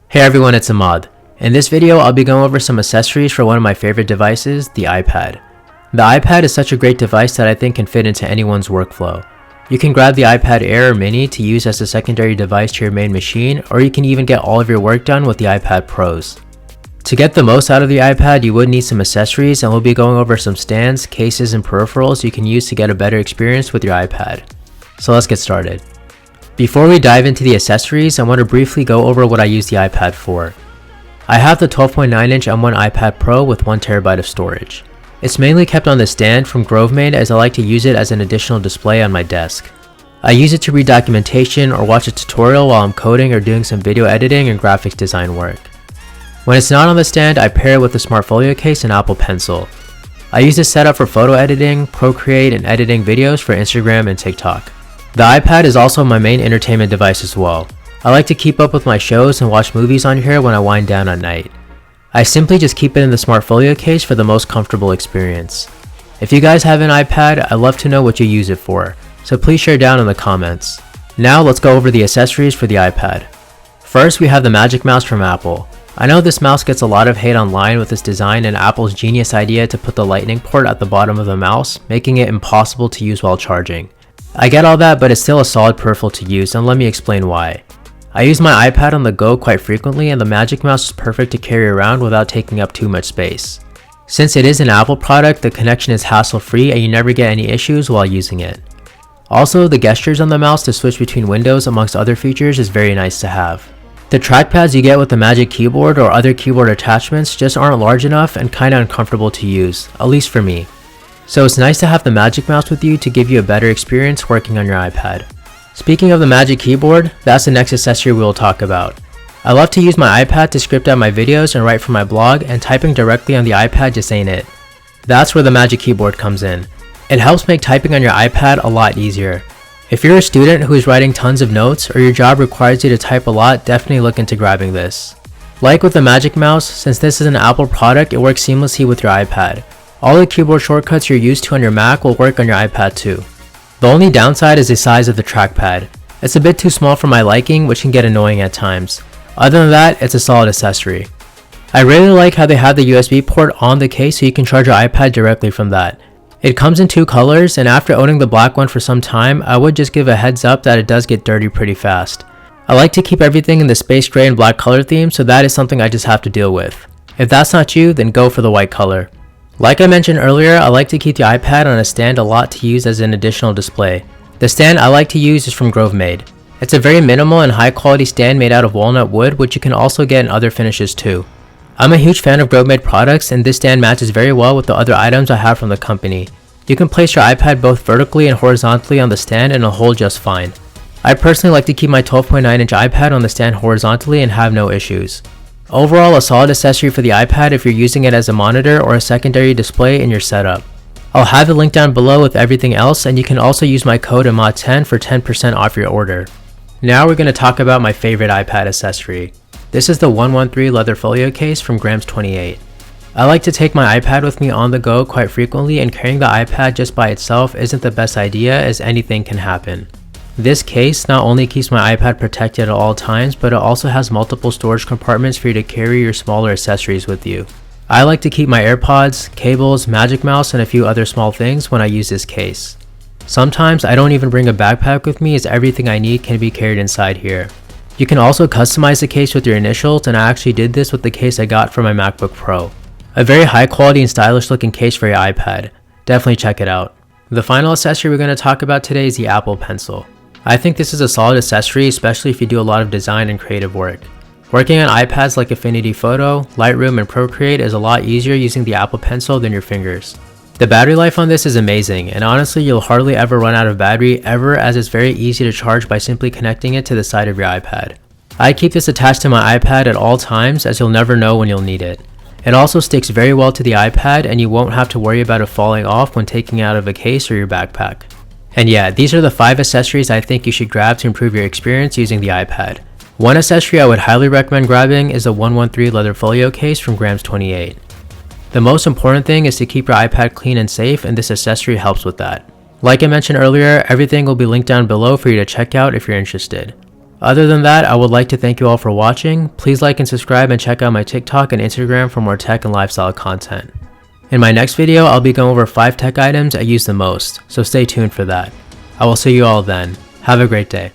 Hey everyone, it's Ahmad. In this video, I'll be going over some accessories for one of my favorite devices, the iPad. The iPad is such a great device that I think can fit into anyone's workflow. You can grab the iPad Air or Mini to use as a secondary device to your main machine, or you can even get all of your work done with the iPad Pros. To get the most out of the iPad, you would need some accessories, and we'll be going over some stands, cases, and peripherals you can use to get a better experience with your iPad. So let's get started. Before we dive into the accessories, I want to briefly go over what I use the iPad for. I have the 12.9-inch M1 iPad Pro with 1TB of storage. It's mainly kept on the stand from Grovemade as I like to use it as an additional display on my desk. I use it to read documentation or watch a tutorial while I'm coding or doing some video editing and graphics design work. When it's not on the stand, I pair it with a Smart Folio case and Apple Pencil. I use this setup for photo editing, Procreate, and editing videos for Instagram and TikTok. The iPad is also my main entertainment device as well. I like to keep up with my shows and watch movies on here when I wind down at night. I simply just keep it in the Smart Folio case for the most comfortable experience. If you guys have an iPad, I'd love to know what you use it for, so please share down in the comments. Now let's go over the accessories for the iPad. First, we have the Magic Mouse from Apple. I know this mouse gets a lot of hate online with its design and Apple's genius idea to put the lightning port at the bottom of the mouse, making it impossible to use while charging. I get all that, but it's still a solid peripheral to use, and let me explain why. I use my iPad on the go quite frequently, and the Magic Mouse is perfect to carry around without taking up too much space. Since it is an Apple product, the connection is hassle-free and you never get any issues while using it. Also, the gestures on the mouse to switch between windows amongst other features is very nice to have. The trackpads you get with the Magic Keyboard or other keyboard attachments just aren't large enough and kinda uncomfortable to use, at least for me. So it's nice to have the Magic Mouse with you to give you a better experience working on your iPad. Speaking of the Magic Keyboard, that's the next accessory we will talk about. I love to use my iPad to script out my videos and write for my blog, and typing directly on the iPad just ain't it. That's where the Magic Keyboard comes in. It helps make typing on your iPad a lot easier. If you're a student who is writing tons of notes or your job requires you to type a lot, definitely look into grabbing this. Like with the Magic Mouse, since this is an Apple product, it works seamlessly with your iPad. All the keyboard shortcuts you're used to on your Mac will work on your iPad too. The only downside is the size of the trackpad. It's a bit too small for my liking, which can get annoying at times. Other than that, it's a solid accessory. I really like how they have the USB port on the case so you can charge your iPad directly from that. It comes in two colors, and after owning the black one for some time, I would just give a heads up that it does get dirty pretty fast. I like to keep everything in the space gray and black color theme, so that is something I just have to deal with. If that's not you, then go for the white color. Like I mentioned earlier, I like to keep the iPad on a stand a lot to use as an additional display. The stand I like to use is from Grovemade. It's a very minimal and high quality stand made out of walnut wood, which you can also get in other finishes too. I'm a huge fan of Grovemade products, and this stand matches very well with the other items I have from the company. You can place your iPad both vertically and horizontally on the stand and it'll hold just fine. I personally like to keep my 12.9-inch iPad on the stand horizontally and have no issues. Overall, a solid accessory for the iPad if you're using it as a monitor or a secondary display in your setup. I'll have the link down below with everything else, and you can also use my code AHMAD10 for 10% off your order. Now we're going to talk about my favorite iPad accessory. This is the 113 leather folio case from Grams28. I like to take my iPad with me on the go quite frequently, and carrying the iPad just by itself isn't the best idea as anything can happen. This case not only keeps my iPad protected at all times, but it also has multiple storage compartments for you to carry your smaller accessories with you. I like to keep my AirPods, cables, Magic Mouse, and a few other small things when I use this case. Sometimes I don't even bring a backpack with me as everything I need can be carried inside here. You can also customize the case with your initials, and I actually did this with the case I got for my MacBook Pro. A very high quality and stylish looking case for your iPad. Definitely check it out. The final accessory we're going to talk about today is the Apple Pencil. I think this is a solid accessory, especially if you do a lot of design and creative work. Working on iPads like Affinity Photo, Lightroom, and Procreate is a lot easier using the Apple Pencil than your fingers. The battery life on this is amazing, and honestly you'll hardly ever run out of battery ever, as it's very easy to charge by simply connecting it to the side of your iPad. I keep this attached to my iPad at all times as you'll never know when you'll need it. It also sticks very well to the iPad and you won't have to worry about it falling off when taking it out of a case or your backpack. And yeah, these are the 5 accessories I think you should grab to improve your experience using the iPad. One accessory I would highly recommend grabbing is the 113 leather folio case from Grams 28. The most important thing is to keep your iPad clean and safe, and this accessory helps with that. Like I mentioned earlier, everything will be linked down below for you to check out if you're interested. Other than that, I would like to thank you all for watching. Please like and subscribe and check out my TikTok and Instagram for more tech and lifestyle content. In my next video, I'll be going over 5 tech items I use the most, so stay tuned for that. I will see you all then. Have a great day.